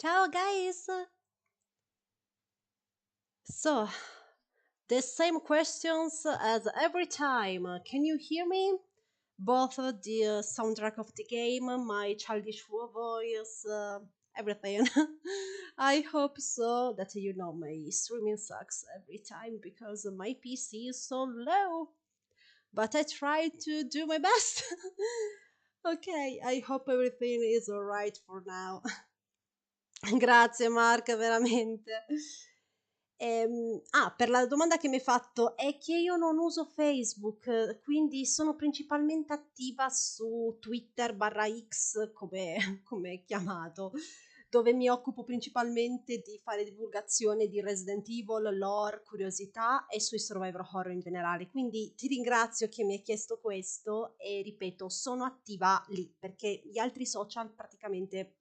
Ciao guys! So, the same questions as every time. Can you hear me? Both the soundtrack of the game, my childish voice, everything. I hope so that you know my streaming sucks every time because my PC is so low. But I try to do my best. Ok, I hope everything is alright for now. Grazie Mark, veramente. Per la domanda che mi hai fatto, è che io non uso Facebook, quindi sono principalmente attiva su Twitter barra X, come è chiamato, dove mi occupo principalmente di fare divulgazione di Resident Evil, lore, curiosità e sui survivor horror in generale. Quindi ti ringrazio che mi hai chiesto questo e ripeto, sono attiva lì perché gli altri social praticamente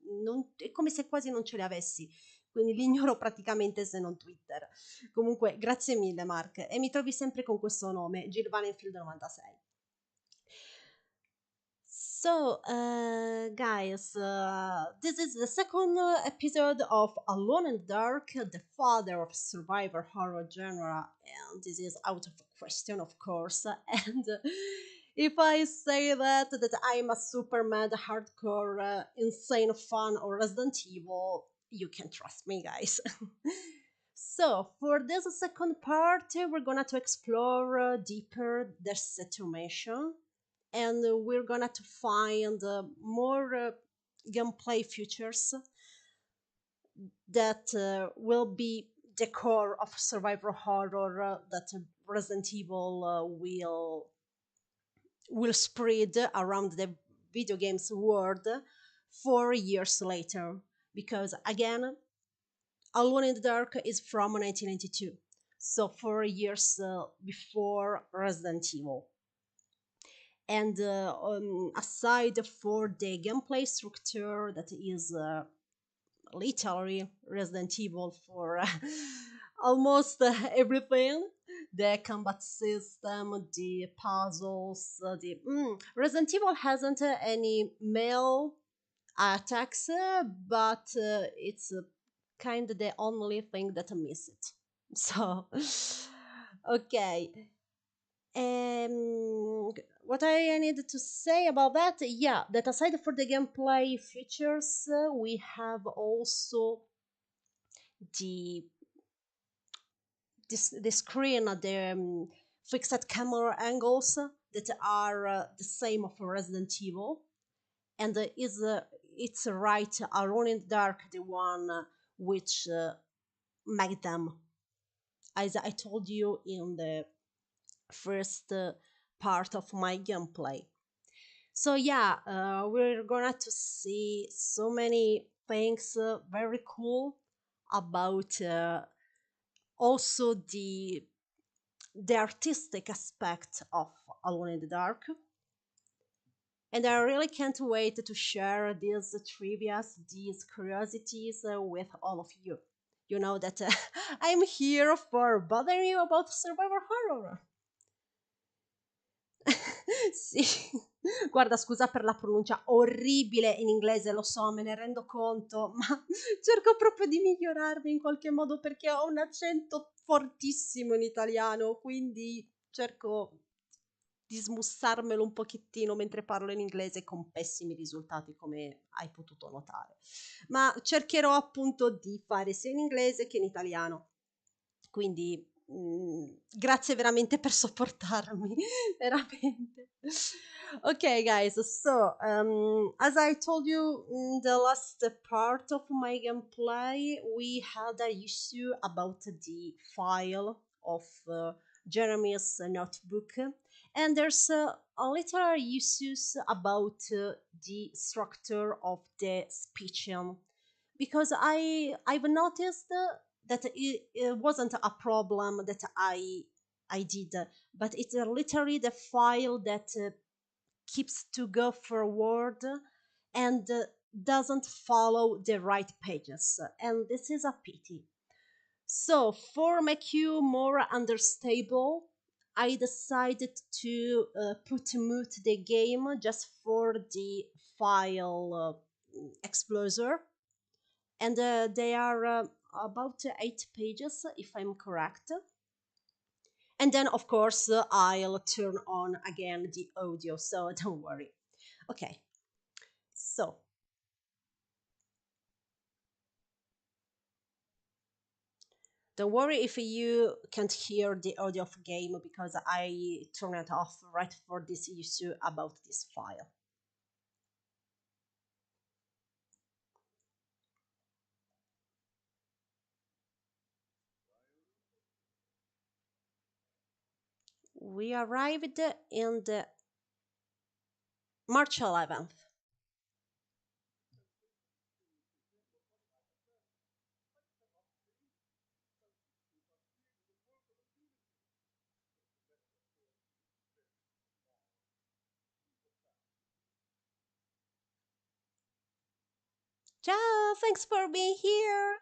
è come se quasi non ce li avessi, quindi li ignoro praticamente se non Twitter. Comunque, grazie mille Mark e mi trovi sempre con questo nome, Jill Vanenfield 96. So, guys, this is the second episode of Alone in the Dark, the father of survivor horror genre, and this is out of question, of course. And if I say that I'm a super mad, hardcore, insane fan of Resident Evil, you can trust me, guys. So, for this second part, we're gonna to explore deeper the situation and we're gonna to find more gameplay features that will be the core of survival horror that Resident Evil will spread around the video games world 4 years later. Because again, Alone in the Dark is from 1992, so 4 years before Resident Evil. And aside for the gameplay structure that is literally Resident Evil for almost everything, the combat system, the puzzles, the Resident Evil hasn't any male attacks, but it's kind of the only thing that I miss it. So, okay. What I needed to say about that, yeah, that aside for the gameplay features, we have also the the screen, the fixed camera angles that are the same for Resident Evil, and it's right Alone in the Dark, the one which made them, as I told you in the first part of my gameplay. So yeah, we're gonna to see so many things very cool about also the artistic aspect of Alone in the Dark. And I really can't wait to share these trivias, these curiosities with all of you. You know that I'm here for bothering you about survivor horror. Sì, guarda, scusa per la pronuncia orribile in inglese, lo so, me ne rendo conto, ma cerco proprio di migliorarmi in qualche modo perché ho un accento fortissimo in italiano, quindi cerco di smussarmelo un pochettino mentre parlo in inglese con pessimi risultati, come hai potuto notare. Ma cercherò appunto di fare sia in inglese che in italiano. Quindi grazie veramente per sopportarmi, veramente. Okay, guys, so as I told you in the last part of my gameplay, we had a issue about the file of Jeremy's notebook, and there's a little issues about the structure of the speeching because I've noticed that it wasn't a problem that I did, but it's literally the file that keeps to go forward and doesn't follow the right pages, and this is a pity. So for make you more understandable, I decided to put mute the game just for the file explorer, and they are about 8 pages, if I'm correct. And then, of course, I'll turn on again the audio, so don't worry. Okay, so don't worry if you can't hear the audio of game because I turn it off right for this issue about this file. We arrived in the March 11th. Ciao, thanks for being here.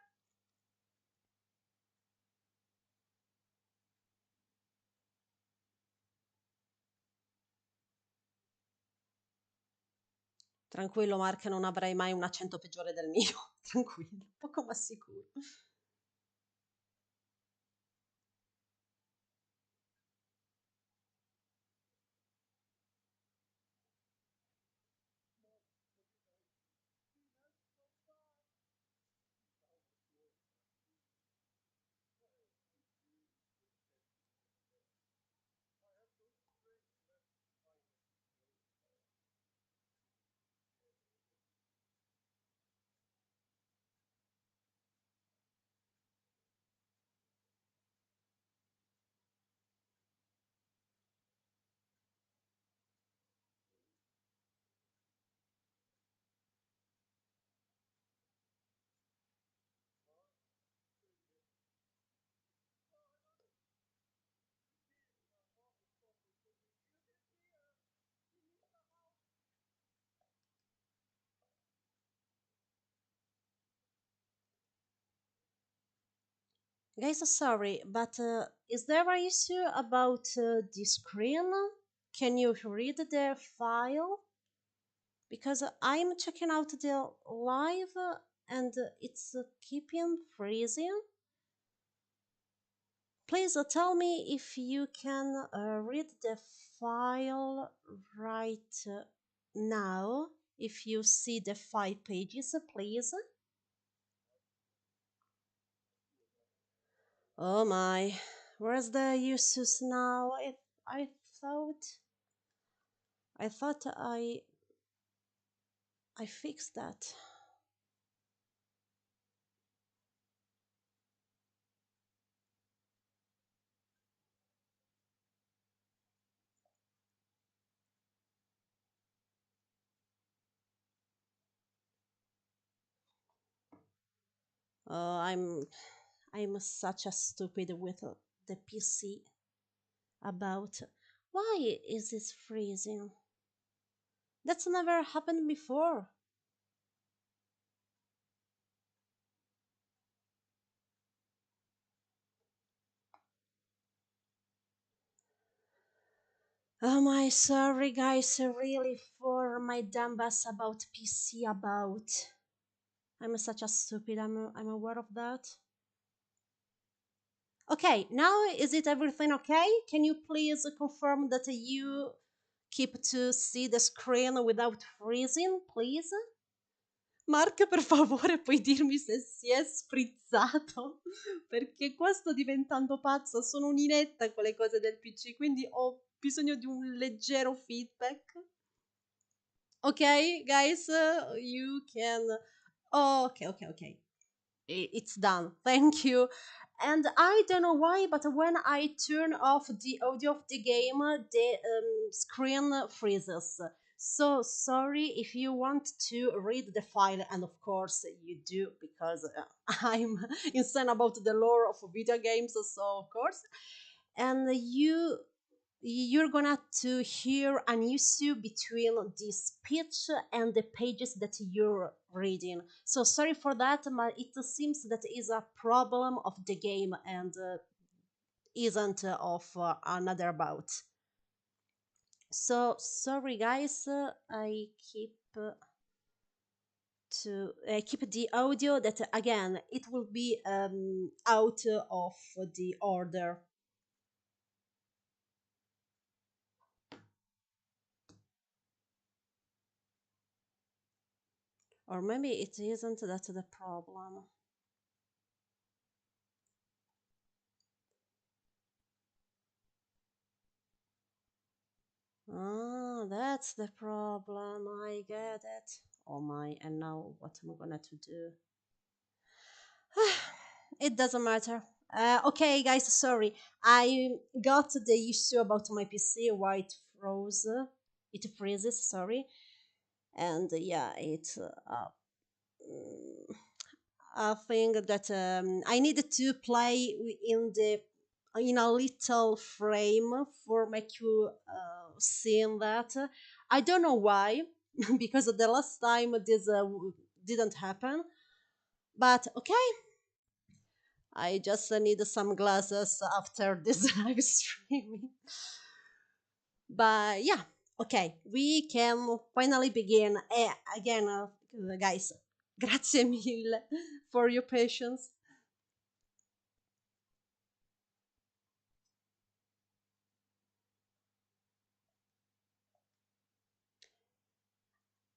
Tranquillo, Mark, non avrai mai un accento peggiore del mio. Tranquillo, poco ma sicuro. Guys, sorry, but is there an issue about the screen? Can you read the file? Because I'm checking out the live and it's keeping freezing. Please tell me if you can read the file right now. If you see the 5 pages, please. Oh my, where's the uses now? I thought I thought I fixed that. Oh, I'm such a stupid with the PC about why is this freezing? That's never happened before. Oh my, sorry guys, really for my dumb ass about PC about. I'm such a stupid. I'm aware of that. Okay, now is it everything okay? Can you please confirm that you keep to see the screen without freezing, please? Mark, per favore, puoi dirmi se si è sprizzato? Perché qua sto diventando pazza, sono un'inetta con le cose del PC, quindi ho bisogno di un leggero feedback. Ok, guys, you can. Oh, okay, okay, okay. It's done. Thank you. And I don't know why, but when I turn off the audio of the game, the screen freezes. So sorry if you want to read the file, and of course you do because I'm insane about the lore of video games. So of course, and you're gonna to hear an issue between the speech and the pages that you're reading. So sorry for that, but it seems that is a problem of the game and isn't of another about. So sorry guys, I keep to keep the audio that again it will be out of the order, or maybe it isn't that the problem. Ah, that's the problem. I get it. Oh my, and now what am I gonna to do? It doesn't matter. Okay, guys, sorry. I got the issue about my PC, why it froze. It freezes, sorry. And yeah, it's a thing that I needed to play in a little frame for make you seeing that. I don't know why, because the last time this didn't happen. But okay, I just need some glasses after this live streaming. But yeah, okay, we can finally begin. Again, guys, grazie mille for your patience.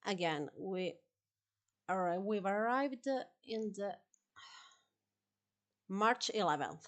Again, we've arrived in the March 11th.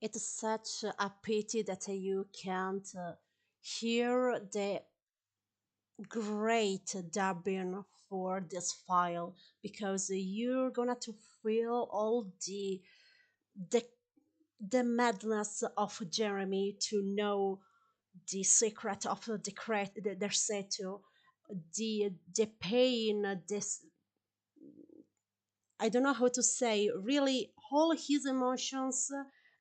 It's such a pity that you can't hear the great dubbing for this file, because you're gonna to feel all the the madness of Jeremy to know the secret of the statue, the pain, this, I don't know how to say, really all his emotions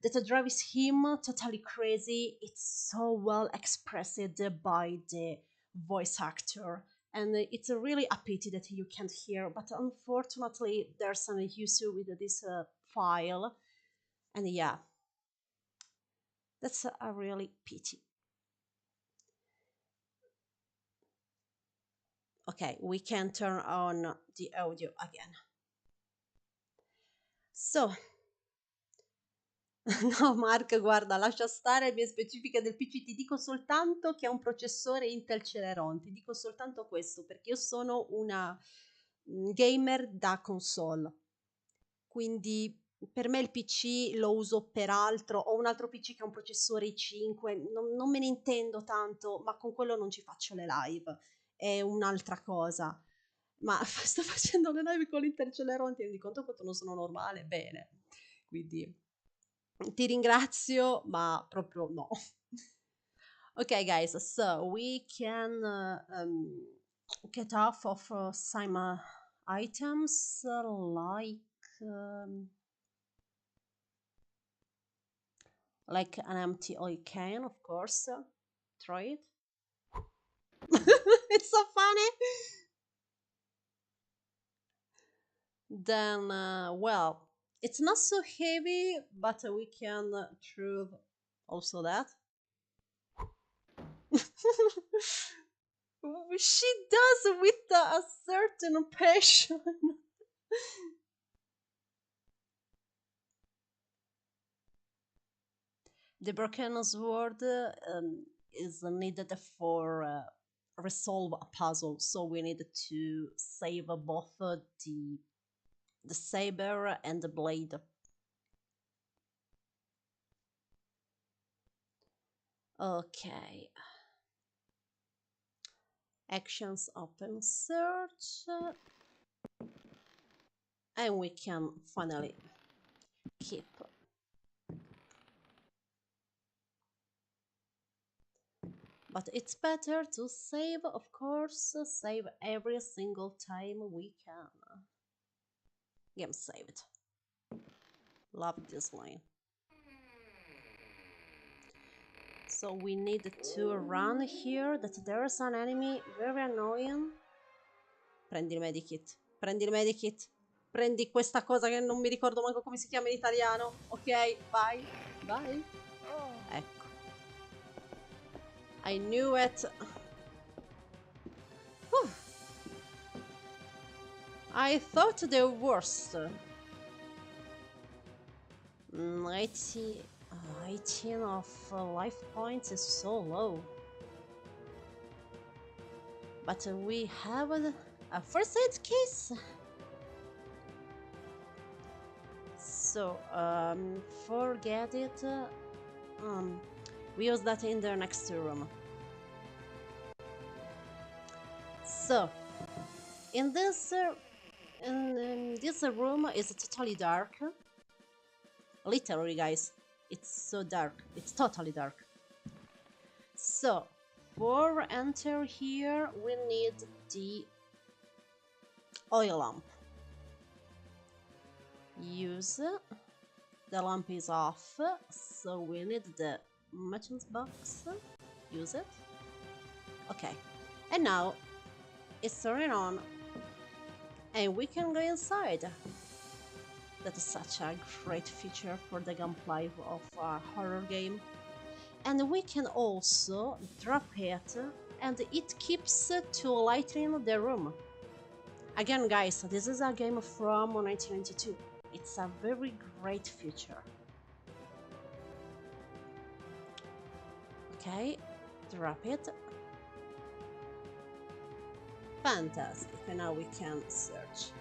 that drives him totally crazy. It's so well expressed by the voice actor, and it's a really a pity that you can't hear. But unfortunately, there's an issue with this file, and yeah, that's a really pity. Okay, we can turn on the audio again. So, no, Mark, guarda, lascia stare le mie specifiche del PC. Ti dico soltanto che è un processore Intel Celeron. Ti dico soltanto questo perché io sono una gamer da console. Quindi per me il PC lo uso per altro. Ho un altro PC che ha un processore i5. Non me ne intendo tanto, ma con quello non ci faccio le live. È un'altra cosa. Ma sto facendo le live con l'Intel Celeron, ti rendi conto quanto non sono normale? Bene. Quindi ti ringrazio, ma proprio no. Okay, guys, so we can get off of some items um, like an empty oil can, of course. Try it. It's so funny. Then, well, it's not so heavy, but we can throw also that. She does with a certain passion. The broken sword is needed for resolve a puzzle, so we need to save both the saber and the blade. Okay. Actions open search. And we can finally keep. But it's better to save, of course, save every single time we can. Game saved. Love this line. So we need to run here, that there's an enemy very annoying. Prendi il medikit, prendi il medikit, prendi questa cosa che non mi ricordo manco come si chiama in italiano. Ok, vai, vai. Ecco. I knew it. Whew. I thought the worst. 18 of life points is so low. But we have a first aid case. So, forget it. We use that in the next room. So, in this room is totally dark. Literally, guys, it's so dark. It's totally dark. So, for enter here, we need the oil lamp. Use. The lamp is off, so we need the merchant's box. Use it. Okay, and now it's turning on, and we can go inside. That is such a great feature for the gameplay of a horror game. And we can also drop it, and it keeps to lighting the room. Again, guys, this is a game from 1992. It's a very great feature. Okay, drop it. Fantastic, and now we can search.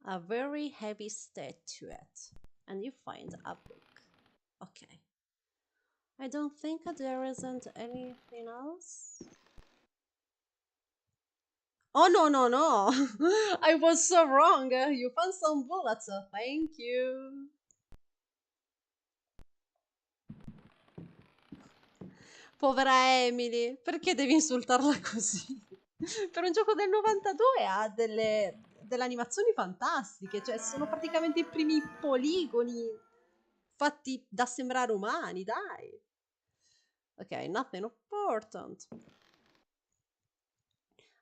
A very heavy statuette, and you find a book. Okay. I don't think there isn't anything else. Oh, no, no, no! I was so wrong! You found some bullets, thank you! Povera Emily, perché devi insultarla così? per un gioco del 92 ha delle animazioni fantastiche, cioè sono praticamente i primi poligoni fatti da sembrare umani, dai. Ok, nothing important.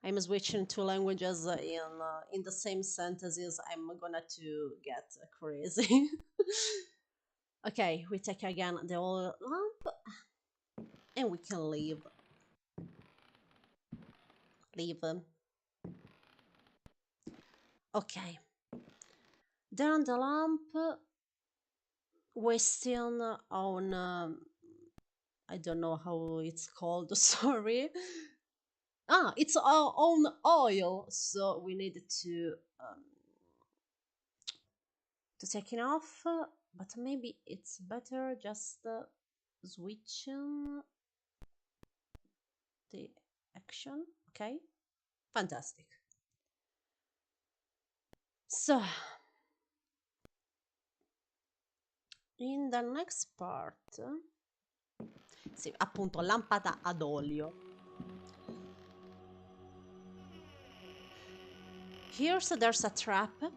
I'm switching two languages in the same sentences. I'm gonna to get crazy. Okay, we take again the old lamp and we can leave. Leave. Okay. Then the lamp wasting on I don't know how it's called. Sorry. Ah, it's on oil, so we need to take it off. But maybe it's better just switching the action. Okay, fantastic. So in the next part, sì, appunto, lampada ad olio. There's a trap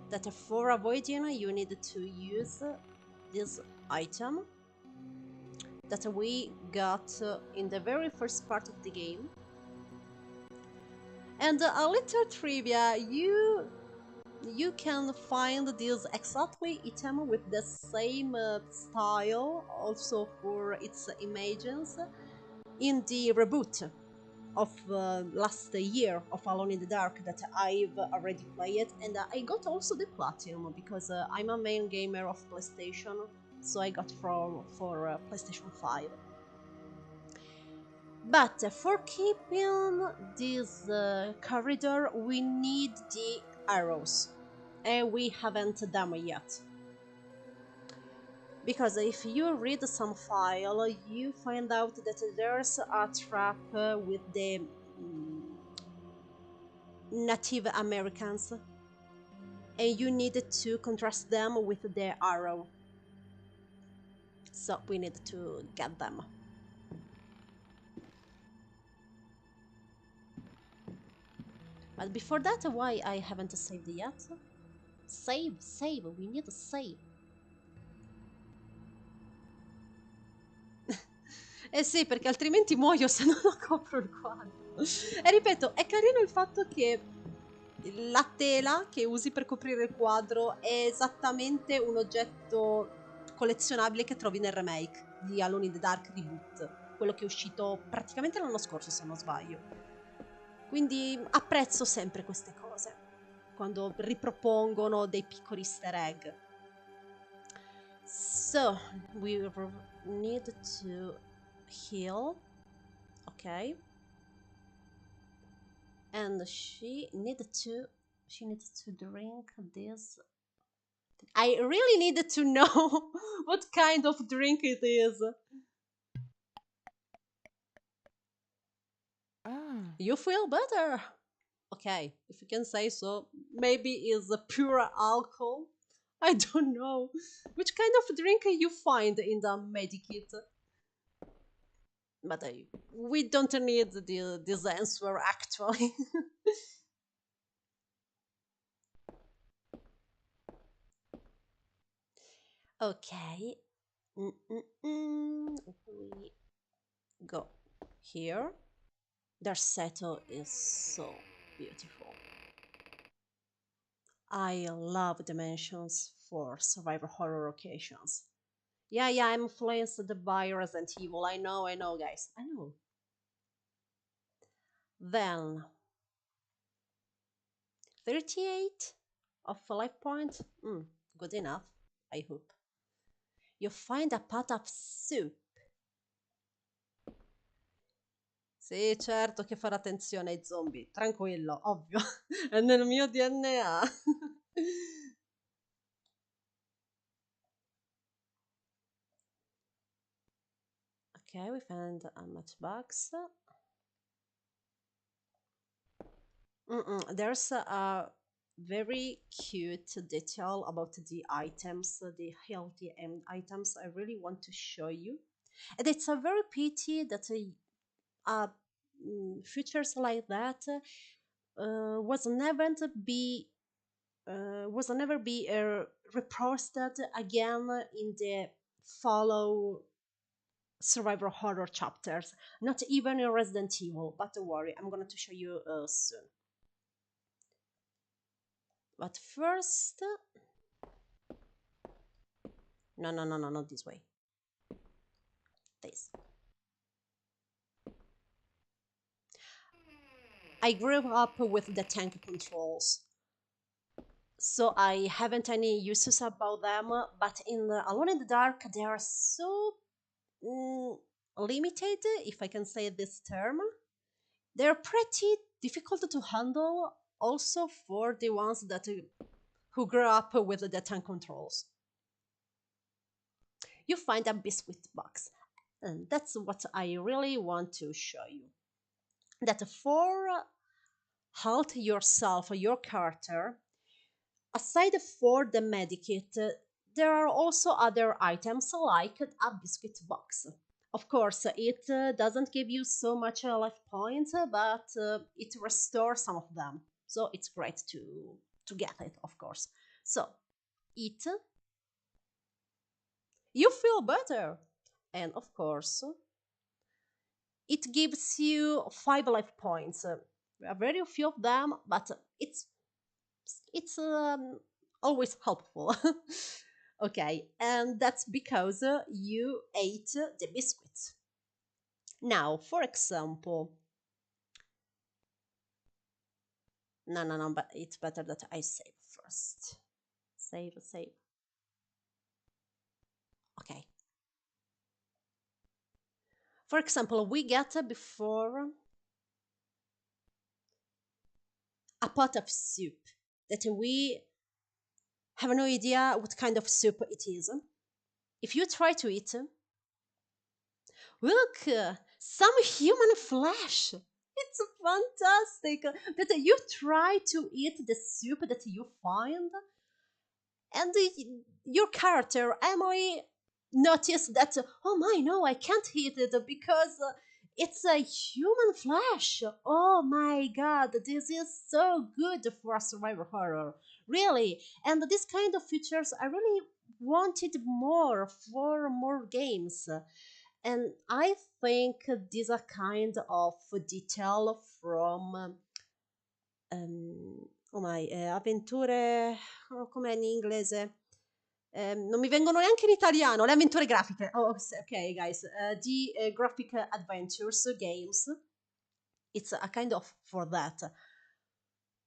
that for avoiding you need to use this item that we got in the very first part of the game. And a little trivia, you can find this exactly item with the same style also for its images in the reboot of last year of Alone in the Dark that I've already played, and I got also the platinum because I'm a main gamer of PlayStation, so I got for PlayStation 5. But for keeping this corridor, we need the arrows, and we haven't done it yet. Because if you read some file, you find out that there's a trap with the Native Americans, and you need to contrast them with the arrow. So we need to get them. But before that, why I haven't saved yet? Save, we need to save. Eh sì, perché altrimenti muoio se non copro il quadro. E ripeto, è carino il fatto che la tela che usi per coprire il quadro è esattamente un oggetto collezionabile che trovi nel remake di Alone in the Dark Reboot, quello che è uscito praticamente l'anno scorso se non sbaglio. Quindi apprezzo sempre queste cose, quando ripropongono dei piccoli easter egg. So, we need to heal, okay, and she needed to drink this. I really needed to know what kind of drink it is. You feel better? Okay, if you can say so. Maybe it's a pure alcohol. I don't know. Which kind of drink you find in the medikit? But we don't need this answer actually. Okay. We go here. Their settle is so beautiful. I love dimensions for survivor horror occasions. Yeah, I'm influenced by Resident Evil. I know, guys. I know. Then 38 of life points. Good enough, I hope. You find a pot of soup. Sì, certo che farà attenzione ai zombie. Tranquillo, ovvio. È nel mio DNA. Okay, we found a matchbox. There's a very cute detail about the items, the healthy items I really want to show you. And it's a very pity that features like that was never to be was never be reposted again in the follow survival horror chapters, not even in Resident Evil. But don't worry, I'm going to show you soon. But first, no, not this way. This. I grew up with the tank controls, so I haven't any uses about them. But in Alone in the Dark, they are so limited, if I can say this term. They're pretty difficult to handle, also for the ones that who grew up with the tank controls. You find a biscuit box, and that's what I really want to show you. That for halt yourself, your character, aside for the medikit, there are also other items like a biscuit box. Of course, it doesn't give you so much life points, but it restores some of them. So it's great to get it, of course. So eat, you feel better, and of course, it gives you 5 life points. Very few of them, but it's always helpful. Okay, and that's because you ate the biscuits. Now, for example, no, but it's better that I save first. Save. Okay. For example, we get before a pot of soup that we have no idea what kind of soup it is. If you try to eat, look, some human flesh. It's fantastic that you try to eat the soup that you find, and your character Emily noticed that, oh my, no, I can't eat it because it's a human flesh. Oh my god, this is so good for a survival horror, really. And this kind of features I really wanted more for more games, and I think this a kind of detail from oh my, avventure, oh, com'è in inglese? Non mi vengono neanche in italiano, le avventure grafiche. Oh, ok, guys, the graphic adventures games. It's a kind of for that.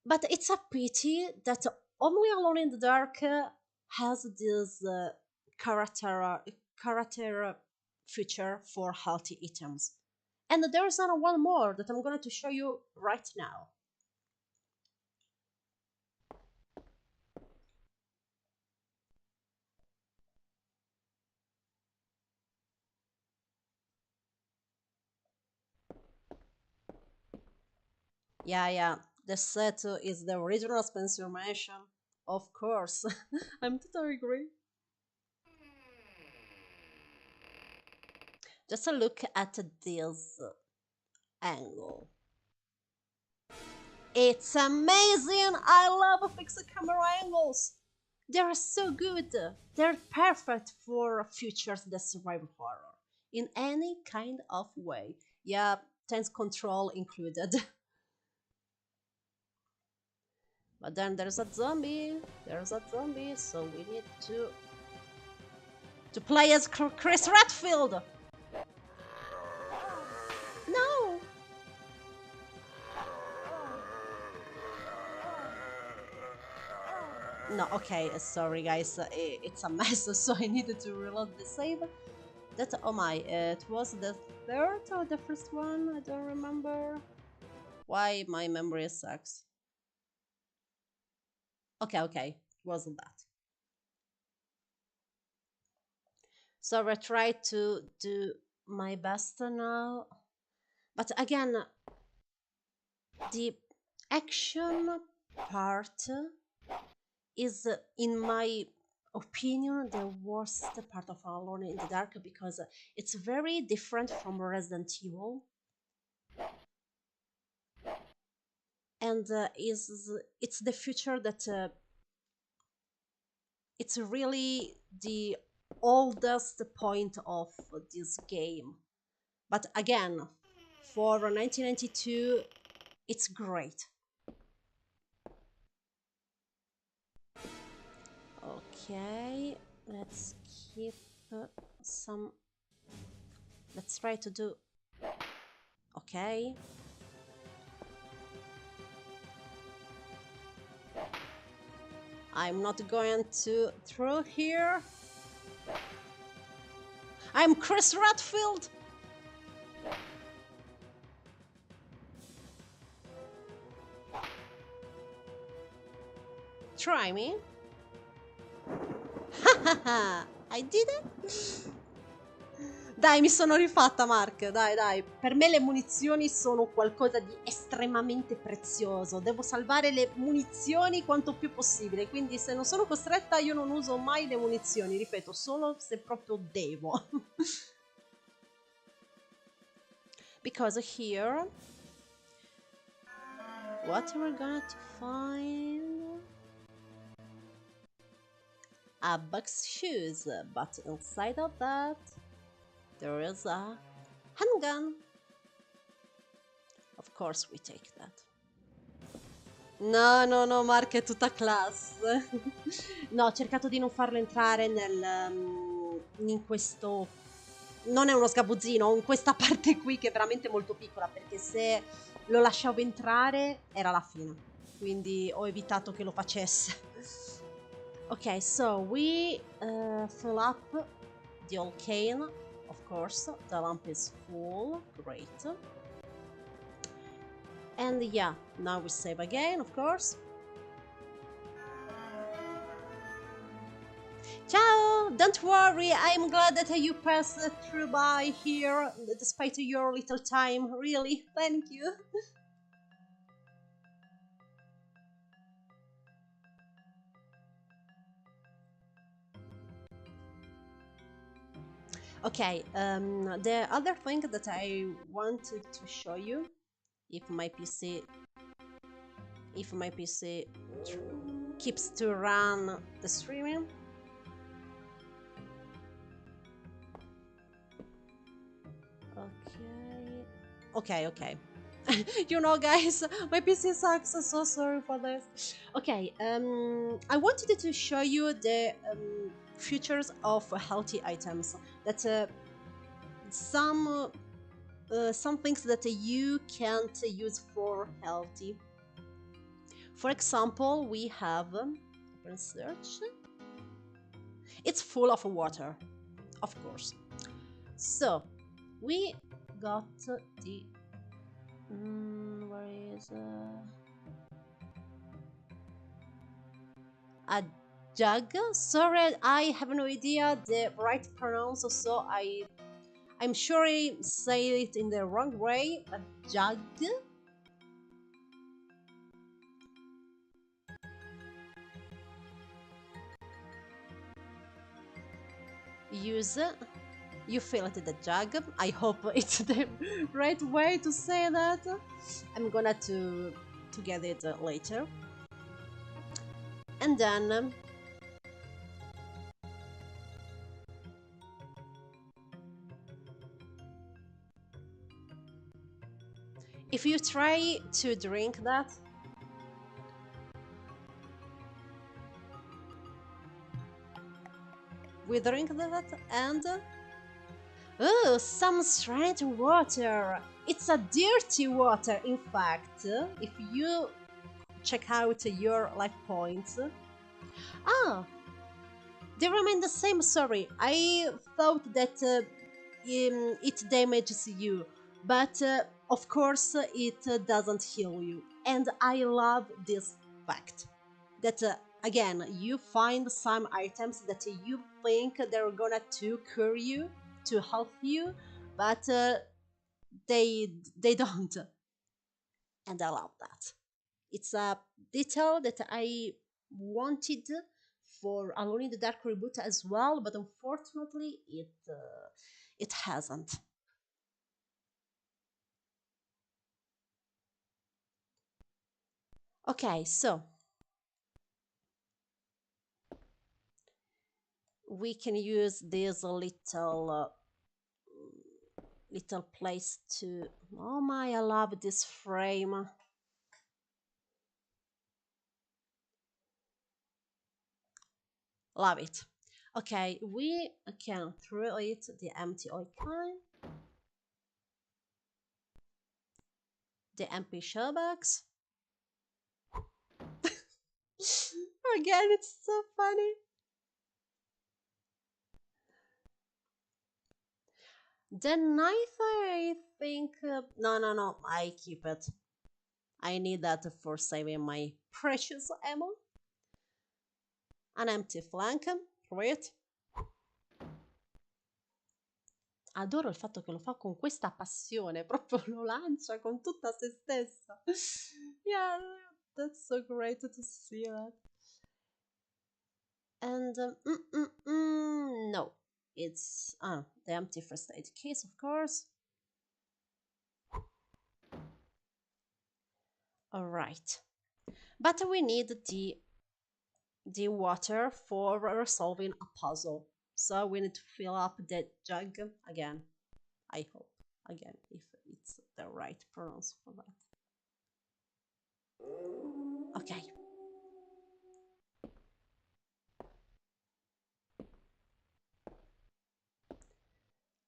But it's a pity that only Alone in the Dark has this character feature for healthy items. And there's one more that I'm going to show you right now. Yeah. The set is the original Spencer Mansion. Of course. I'm totally agree. Just a look at this angle. It's amazing! I love fixed camera angles! They're so good! They're perfect for futures that survival horror. In any kind of way. Yeah, tense control included. But then there's a zombie. So we need to play as Chris Redfield. No. No, okay, sorry guys, it's a mess, so I needed to reload the save. That, oh my, it was the third or the first one, I don't remember. Why my memory sucks. Okay, wasn't that. So I tried to do my best now. But again, the action part is, in my opinion, the worst part of Alone in the Dark because it's very different from Resident Evil. and it's the future that it's really the oldest point of this game. But again, for 1992, it's great. Okay, let's keep some. Let's try to do. Okay. I'm not going to throw here. I'm Chris Redfield. Try me. I did it. Dai, mi sono rifatta, Mark. Dai, dai. Per me le munizioni sono qualcosa di estremamente prezioso. Devo salvare le munizioni quanto più possibile. Quindi se non sono costretta io non uso mai le munizioni. Ripeto, solo se proprio devo. Because here... what we're gonna find? A box shoes. But inside of that... there is a handgun. Of course we take that. No, no, no, Mark è tutta class. No, ho cercato di non farlo entrare in questo... non è uno sgabuzzino, in questa parte qui che è veramente molto piccola, perché se lo lasciavo entrare era la fine. Quindi ho evitato che lo facesse. Ok, so we fill up the old cane. Of course, the lamp is full. Great. And yeah, now we save again, of course. Ciao! Don't worry, I'm glad that you passed through by here, despite your little time. Really, thank you. Okay, the other thing that I wanted to show you, if my PC keeps to run the streaming. Okay. You know, guys, my PC sucks, so sorry for this. Okay, I wanted to show you the features of healthy items. That some things that you can't use for healthy. For example, we have open search. It's full of water, of course. So we got the where is a jug? Sorry, I have no idea the right pronounce, so I'm sure I say it in the wrong way. A jug. Use. You fill it in the jug. I hope it's the right way to say that. I'm gonna to get it later. And then if you try to drink that, we drink that and oh, some strange water. It's a dirty water, in fact. If you check out your life points. Ah, they remain the same, sorry. I thought that it damages you, but of course it doesn't heal you. And I love this fact. That again, you find some items that you think they're gonna to cure you, to help you, but they don't. And I love that. It's a detail that I wanted for Alone in the Dark reboot as well, but unfortunately it hasn't. Okay, so we can use this little place to. Oh my, I love this frame. Love it. Okay, we can throw it the empty oil can, the empty shell box. Again, it's so funny. The knife, I think. No, I keep it. I need that for saving my precious ammo. An empty flank, great. Adoro il fatto che lo fa con questa passione, proprio lo lancia con tutta se stessa. Yeah, that's so great to see that. And no, it's the empty first aid case, of course. All right, but we need the water for resolving a puzzle. So we need to fill up the jug again. I hope again if it's the right pronounce for that. Okay.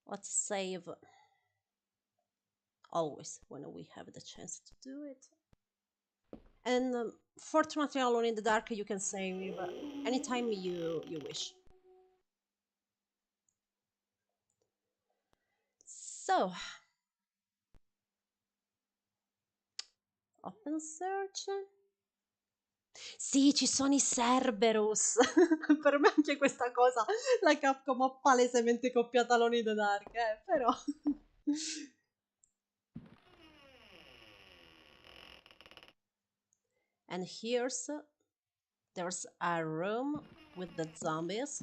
Let's save always when we have the chance to do it. And fortunately, Alone in the Dark, you can save anytime you wish. So, open search. Sì, ci sono i Cerberus. Per me anche questa cosa la Capcom ha palesemente copiata Alone in the Dark, però. And there's a room with the zombies.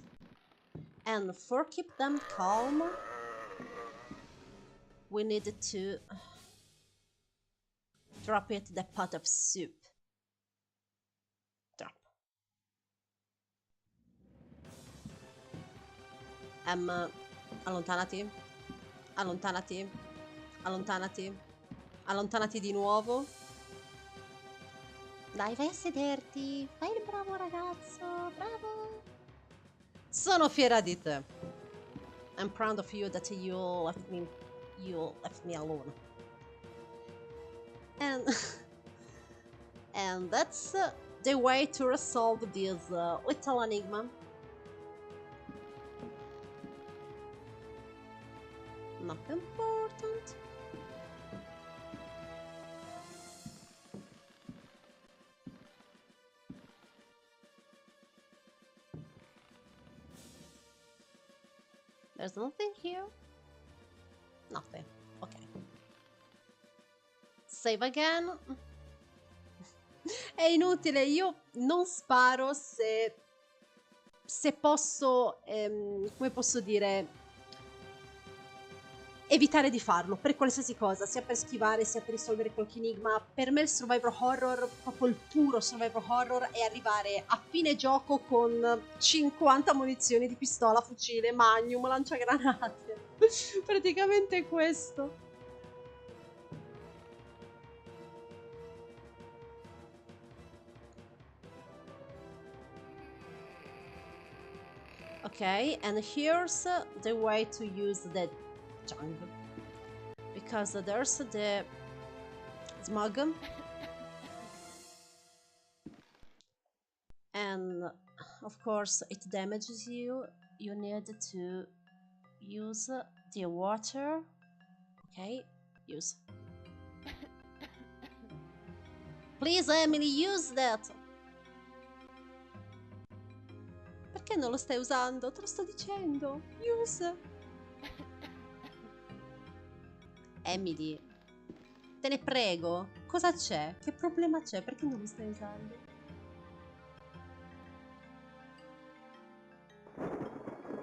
And for keep them calm, we need to drop it the pot of soup. Drop. Allontanati. Allontanati. Allontanati. Allontanati di nuovo. Dai, vai a sederti. Fai il bravo ragazzo. Bravo. Sono fiera di te. I'm proud of you that you left me alone. And and that's the way to resolve this little enigma. Not important. There's nothing here. Nothing. Okay. Save again. È inutile, io non sparo se posso, come posso dire, evitare di farlo per qualsiasi cosa, sia per schivare, sia per risolvere qualche enigma. Per me il survival horror, proprio il puro survival horror, è arrivare a fine gioco con 50 munizioni di pistola, fucile, magnum, lanciagranate. Praticamente questo. Okay, and here's the way to use the jungle, because there's the smog, and of course it damages you. You need to use the water. Okay, use. Please, Emily, use that. Perché non lo stai usando? Te lo sto dicendo. Use. Emily, te ne prego. Cosa c'è? Che problema c'è? Perché non lo stai usando?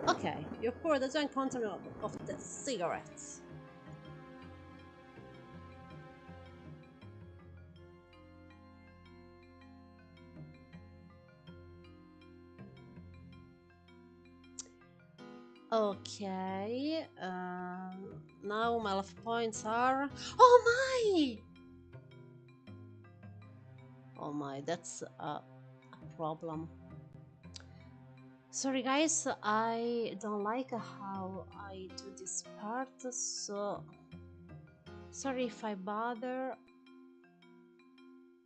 Ok, you pour the giant container of the cigarettes. Okay. Now my love points are. Oh my! Oh my, that's a problem. Sorry guys, I don't like how I do this part, so sorry if I bother.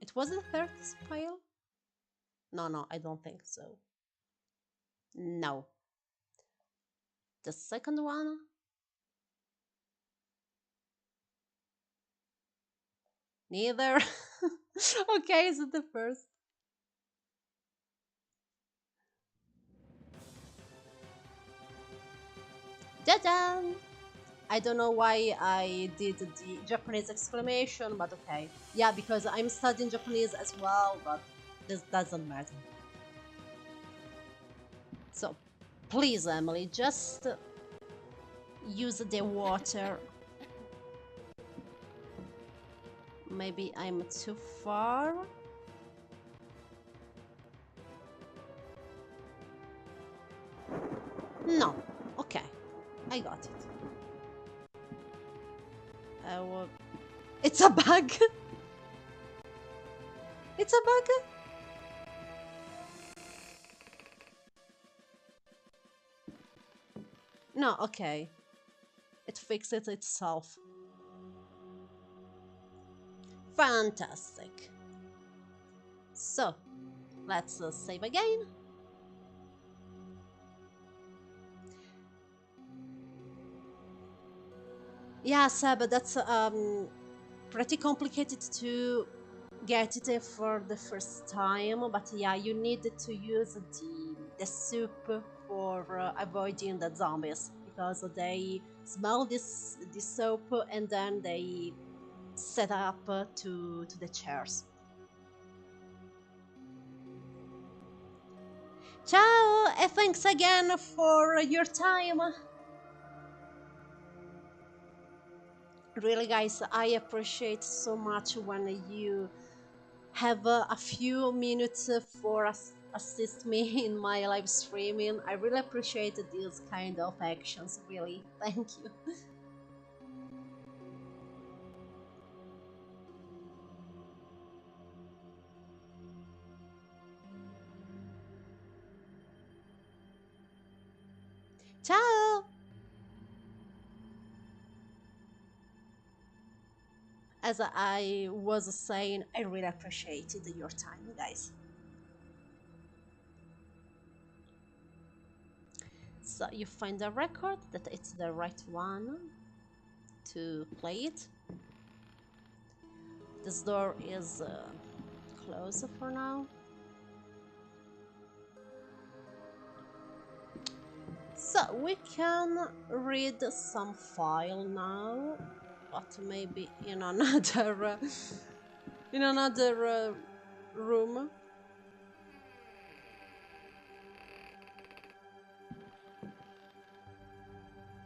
It was the third spell? No, I don't think so. No. The second one? Neither. Okay, is it the first? Jajan! I don't know why I did the Japanese exclamation, but okay. Yeah, because I'm studying Japanese as well, but this doesn't matter. So, please, Emily, just use the water. Maybe I'm too far. No. Okay. I got it. It's a bug. It's a bug. No, okay. It fixed it itself. Fantastic. So, let's save again. Yeah, Seb, that's pretty complicated to get it for the first time, but yeah, you need to use the soup for avoiding the zombies because they smell this soap and then they set up to the chairs. Ciao, and thanks again for your time. Really, guys, I appreciate so much when you have a few minutes for assist me in my live streaming. I really appreciate these kind of actions. Really, thank you. Ciao. As I was saying, I really appreciated your time, guys. So you find a record that it's the right one to play it. This door is closed for now. So we can read some file now, but maybe in another room.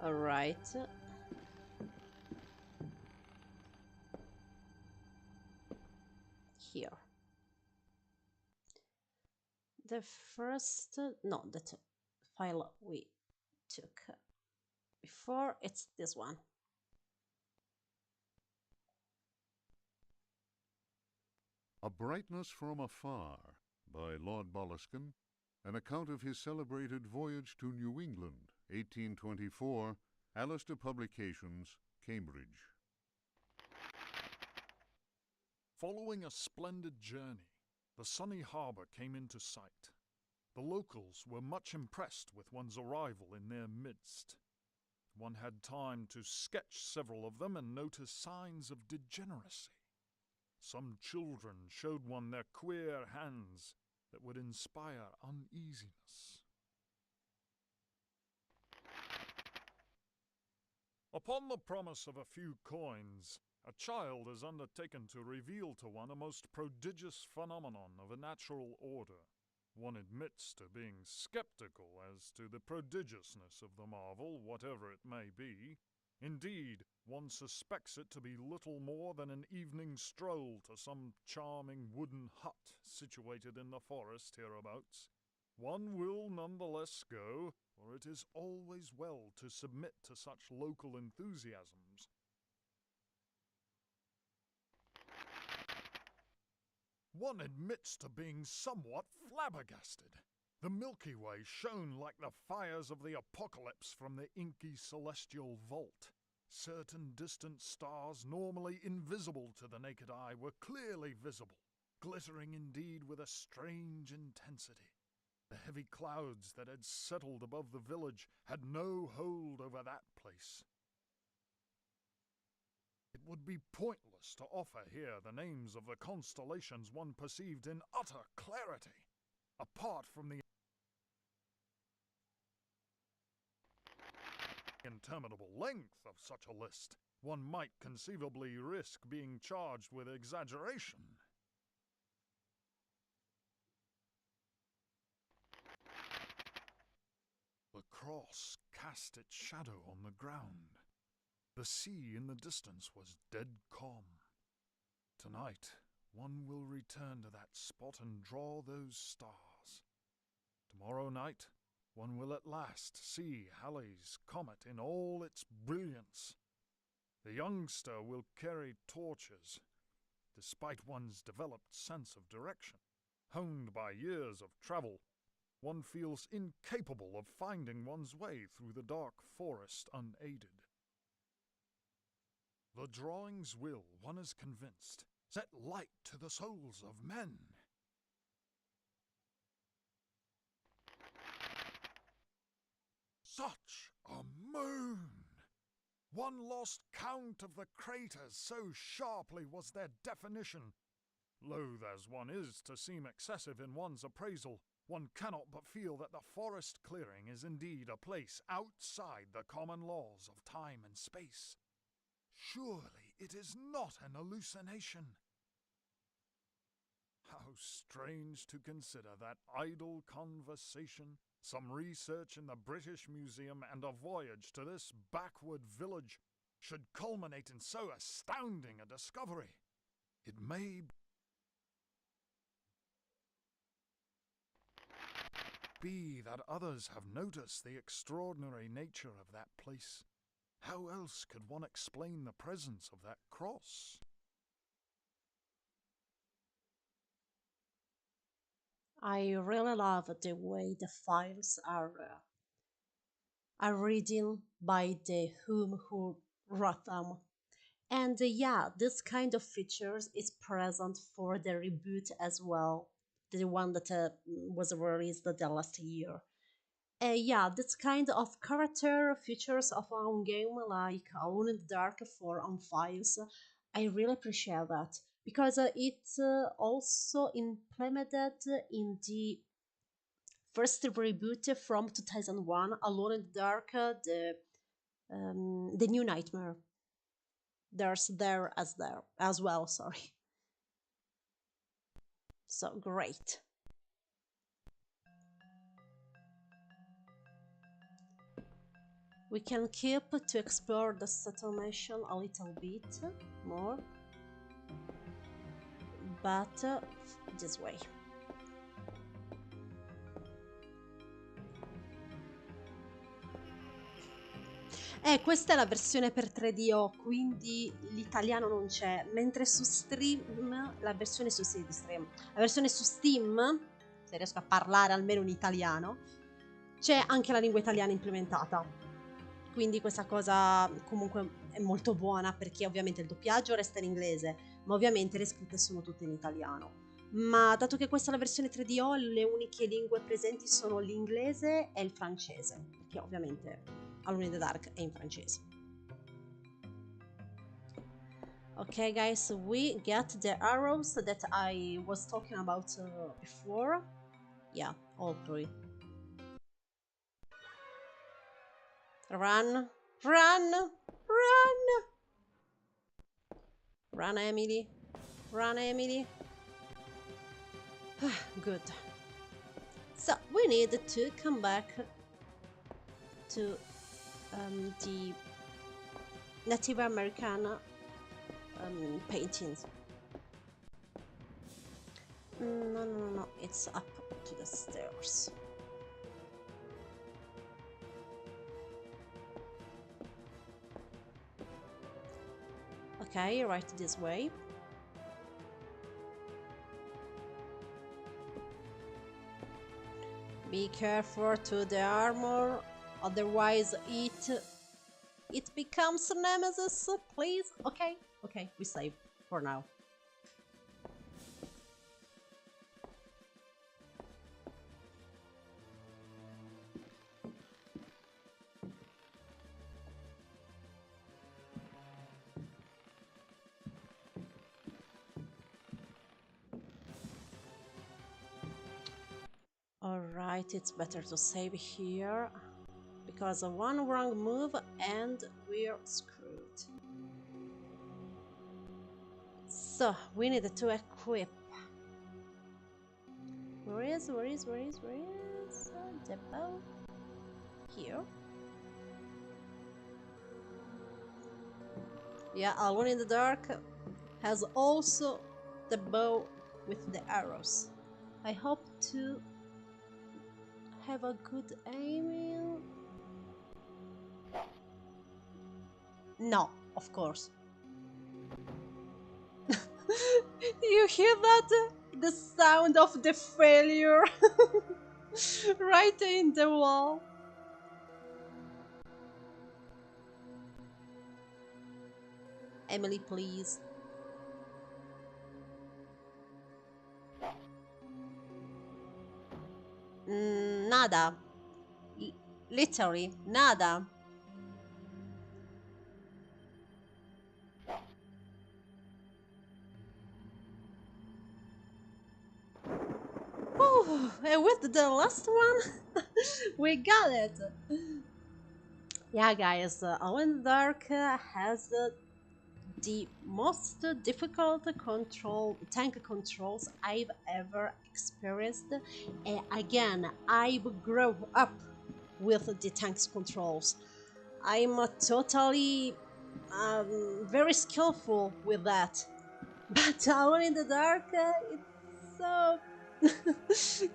All right. Here. The first, no, that file we took before, it's this one. A Brightness from Afar by Lord Boleskine, an account of his celebrated voyage to New England, 1824, Alistair Publications, Cambridge. Following a splendid journey, the sunny harbour came into sight. The locals were much impressed with one's arrival in their midst. One had time to sketch several of them and notice signs of degeneracy. Some children showed one their queer hands that would inspire uneasiness. Upon the promise of a few coins, a child is undertaken to reveal to one a most prodigious phenomenon of a natural order. One admits to being skeptical as to the prodigiousness of the marvel, whatever it may be. Indeed, one suspects it to be little more than an evening stroll to some charming wooden hut situated in the forest hereabouts. One will nonetheless go, for it is always well to submit to such local enthusiasms. One admits to being somewhat flabbergasted. The Milky Way shone like the fires of the apocalypse from the inky celestial vault. Certain distant stars, normally invisible to the naked eye, were clearly visible, glittering indeed with a strange intensity. The heavy clouds that had settled above the village had no hold over that place. It would be pointless to offer here the names of the constellations one perceived in utter clarity. Apart from the interminable length of such a list, one might conceivably risk being charged with exaggeration. The cross cast its shadow on the ground. The sea in the distance was dead calm. Tonight, one will return to that spot and draw those stars. Tomorrow night, one will at last see Halley's comet in all its brilliance. The youngster will carry torches, despite one's developed sense of direction. Honed by years of travel, one feels incapable of finding one's way through the dark forest unaided. The drawings will, one is convinced, set light to the souls of men. Such a moon! One lost count of the craters, so sharply was their definition. Loath as one is to seem excessive in one's appraisal, one cannot but feel that the forest clearing is indeed a place outside the common laws of time and space. Surely it is not an hallucination. How strange to consider that idle conversation, some research in the British Museum, and a voyage to this backward village should culminate in so astounding a discovery. It may be that others have noticed the extraordinary nature of that place. How else could one explain the presence of that cross? I really love the way the files are reading by the who wrote them. And yeah, this kind of features is present for the reboot as well, the one that was released the last year. Yeah, this kind of character features of our game, like Alone in the Dark for on files, I really appreciate that because it's also implemented in the first reboot from 2001, Alone in the Dark, the New Nightmare. There's there as well. Sorry. So great. We can keep to explore the automation a little bit more, but this way. Questa è la versione per 3DO, quindi l'italiano non c'è, mentre su stream, la versione su Steam, se riesco a parlare almeno in italiano, c'è anche la lingua italiana implementata. Quindi questa cosa comunque è molto buona perché ovviamente il doppiaggio resta in inglese, ma ovviamente le scritte sono tutte in italiano. Ma dato che questa è la versione 3DO, le uniche lingue presenti sono l'inglese e il francese, perché ovviamente Alone in the Dark è in francese. Okay guys, we get the arrows that I was talking about before. Yeah, all three. Run, run, run! Run, Emily. Run, Emily. Good. So, we need to come back to the Native American paintings. No, it's up to the stairs. Okay, right this way. Be careful to the armor, otherwise it becomes a nemesis, please. Okay, okay, we save for now. Alright, it's better to save here, because of one wrong move and we're screwed. So, we need to equip. Where is the bow? Here. Yeah, Alone in the Dark has also the bow with the arrows. I hope to have a good aiming. No, of course. You hear that? The sound of the failure right in the wall. Emily, please. Nada. Literally, nada. And with the last one, we got it. Yeah, guys, Alone in the Dark has the most difficult tank controls I've ever experienced. Again, I've grown up with the tanks controls. I'm totally very skillful with that. But Alone in the Dark, it's so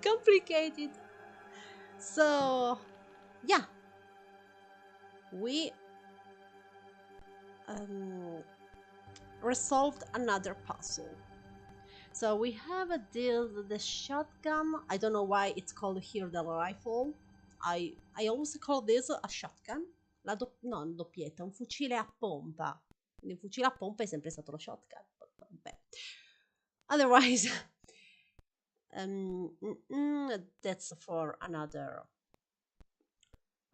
complicated. So, yeah, we resolved another puzzle. So we have the shotgun. I don't know why it's called here the rifle. I always call this a shotgun. No, un doppietta, un fucile a pompa. Quindi un fucile a pompa è sempre stato lo shotgun. Vabbè. Otherwise, that's for another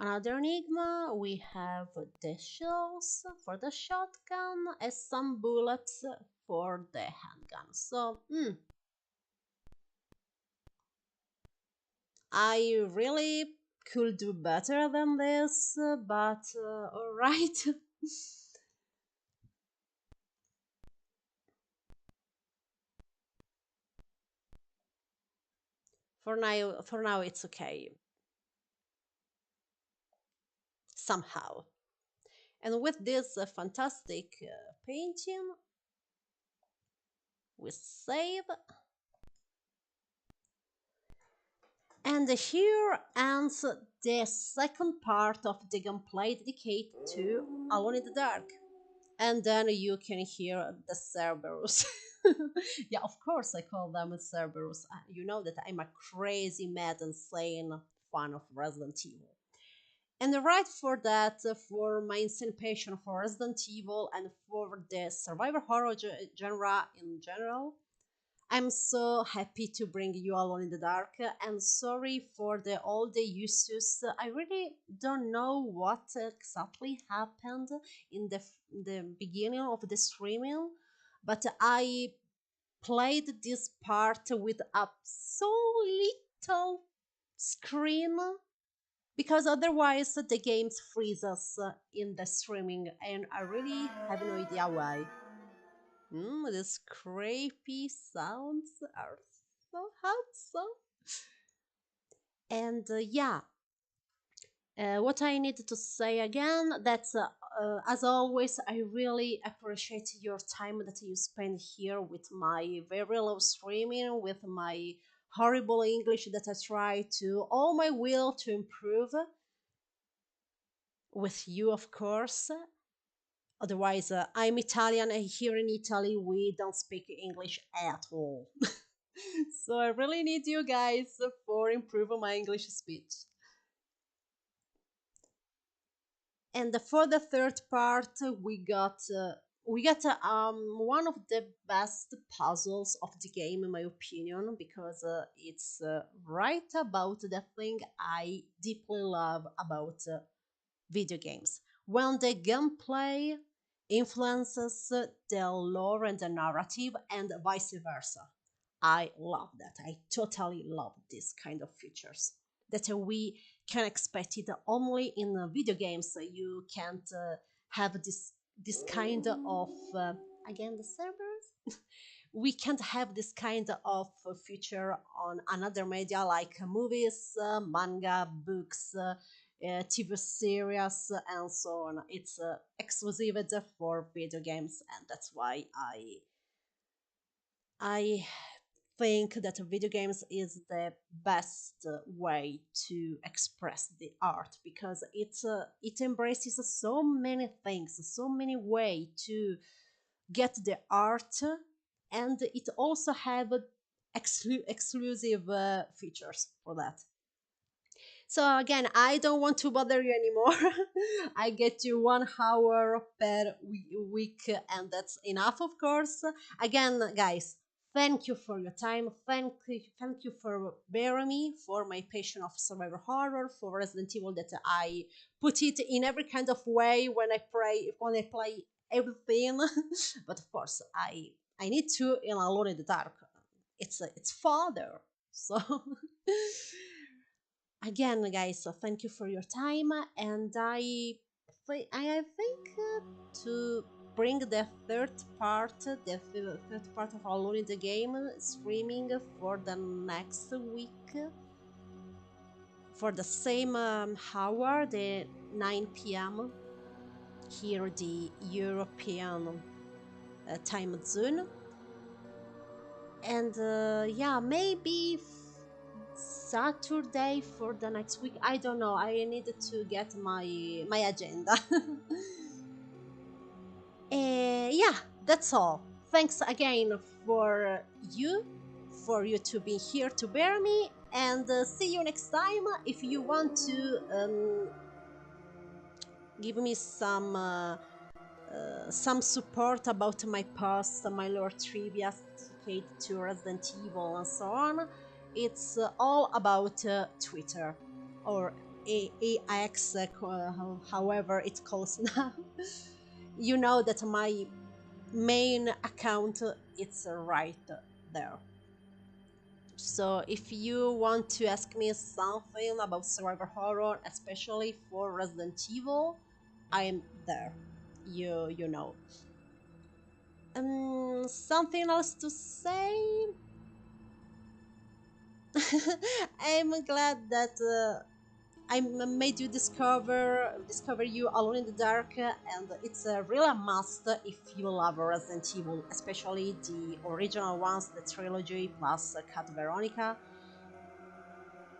enigma. We have the shells for the shotgun and some bullets for the handgun. So, I really could do better than this, but alright. For now it's okay. Somehow. And with this fantastic painting, we save. And here ends the second part of the gameplay dedicated to Alone in the Dark. And then you can hear the Cerberus. Yeah, of course I call them Cerberus. You know that I'm a crazy, mad, insane fan of Resident Evil. And right for that, for my insane passion for Resident Evil and for the survivor horror genre in general, I'm so happy to bring you Alone in the Dark, and sorry for all the uses. I really don't know what exactly happened in the beginning of the streaming, but I played this part with a so little screen because otherwise the games freezes in the streaming, and I really have no idea why. These creepy sounds are so handsome. And yeah, what I need to say again, that's as always, I really appreciate your time that you spend here with my very low streaming, with my horrible English that I try to all my will to improve with you, of course. Otherwise, I'm Italian, and here in Italy we don't speak English at all. So I really need you guys for improving my English speech. And for the third part, we got one of the best puzzles of the game, in my opinion, because it's right about the thing I deeply love about video games. When the gameplay influences the lore and the narrative, and vice versa. I love that. I totally love this kind of features that we can expect it only in video games. You can't have this kind of again the servers. We can't have this kind of feature on another media like movies, manga, books, TV series, and so on. It's exclusive for video games, and that's why I think that video games is the best way to express the art because it embraces so many things, so many way to get the art, and it also have exclusive features for that. So again, I don't want to bother you anymore. I get you 1 hour per week, and that's enough, of course. Again, guys, thank you for your time. Thank you for bearing me for my passion of survival horror, for Resident Evil that I put it in every kind of way when I play everything. But of course, I need to in Alone in the Dark. It's father, so. Again, guys, so thank you for your time, and I think to bring the third part of Alone in the Game streaming for the next week for the same hour, the 9 p.m. here, the European time zone. And yeah, maybe Saturday for the next week. I don't know. I needed to get my agenda. Yeah, that's all. Thanks again you for you to be here to bear me, and see you next time. If you want to give me some support about my past, my lore trivia, certificate to Resident Evil, and so on. It's all about Twitter or AX, however it calls now. You know that my main account it's right there. So if you want to ask me something about survivor horror, especially for Resident Evil, I'm there. You know. Something else to say? I'm glad that I made you discover you Alone in the Dark, and it's a real must if you love Resident Evil, especially the original ones, the trilogy plus Cat Veronica.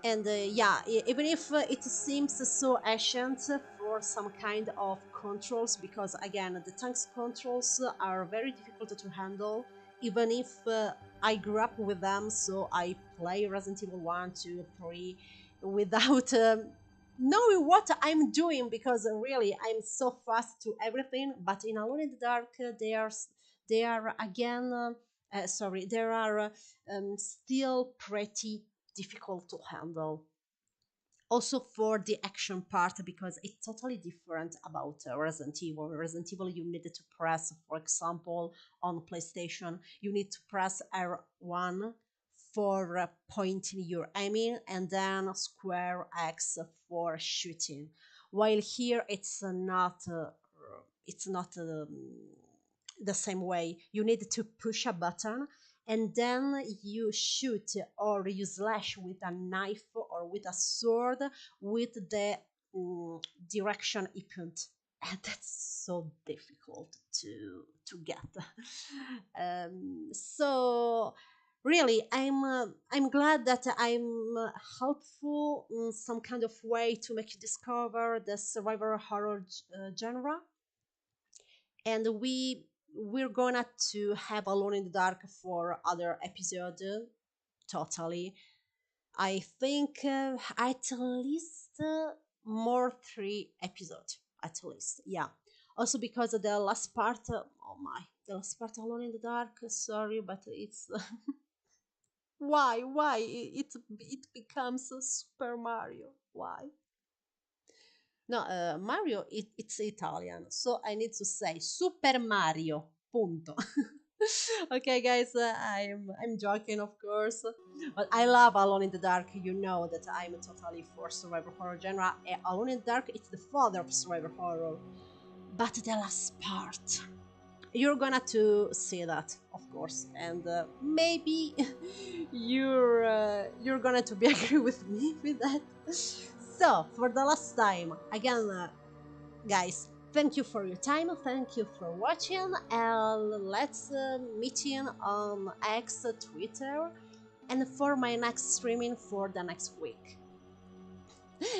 And yeah, even if it seems so ancient for some kind of controls, because again, the tank's controls are very difficult to handle, even if I grew up with them, so I play Resident Evil 1, 2, 3 without knowing what I'm doing, because really I'm so fast to everything. But in Alone in the Dark, they are again, sorry, they are still pretty difficult to handle. Also for the action part, because it's totally different about Resident Evil. Resident Evil, you needed to press, for example, on PlayStation, you need to press R1 for pointing your aiming, and then square X for shooting. While here it's not the same way. You need to push a button, and then you shoot or you slash with a knife or with a sword with the direction you put, and that's so difficult to get. So really, I'm glad that I'm helpful in some kind of way to make you discover the survivor horror genre. and we're gonna to have Alone in the Dark for other episode. Totally, I think at least more 3 episodes at least. Yeah. Also because the last part, oh my, the last part Alone in the Dark. Sorry, but it's why it becomes a Super Mario? Why? No, Mario it's Italian, so I need to say Super Mario. Punto. Okay, guys, I'm joking, of course, but I love Alone in the Dark. You know that I'm totally for survival horror genre. Alone in the Dark, it's the father of survival horror. But the last part, you're gonna to see that, of course, and maybe you're gonna to be agree with me with that. So for the last time, again, guys, thank you for your time, thank you for watching, and let's meet in on X, Twitter, and for my next streaming for the next week.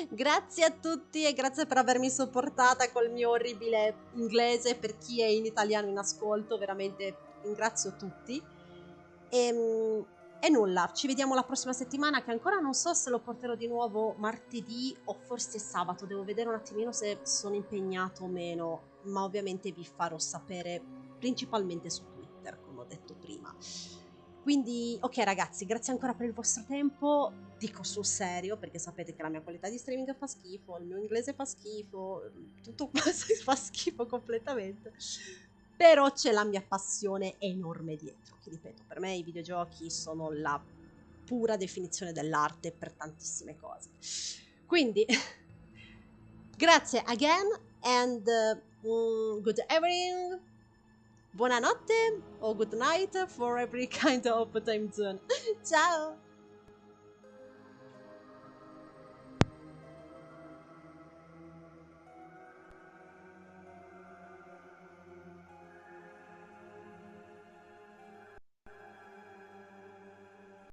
Grazie a tutti e grazie per avermi sopportata col mio orribile inglese. Per chi è in italiano in ascolto, veramente ringrazio tutti. E nulla, ci vediamo la prossima settimana, che ancora non so se lo porterò di nuovo martedì o forse sabato. Devo vedere un attimino se sono impegnato o meno, ma ovviamente vi farò sapere principalmente su Twitter, come ho detto prima. Quindi, ok ragazzi, grazie ancora per il vostro tempo. Dico sul serio, perché sapete che la mia qualità di streaming fa schifo, il mio inglese fa schifo, tutto fa schifo completamente. Però c'è la mia passione enorme dietro, che ripeto, per me i videogiochi sono la pura definizione dell'arte per tantissime cose. Quindi, grazie again and good evening. Buonanotte o good night for every kind of time zone. Ciao!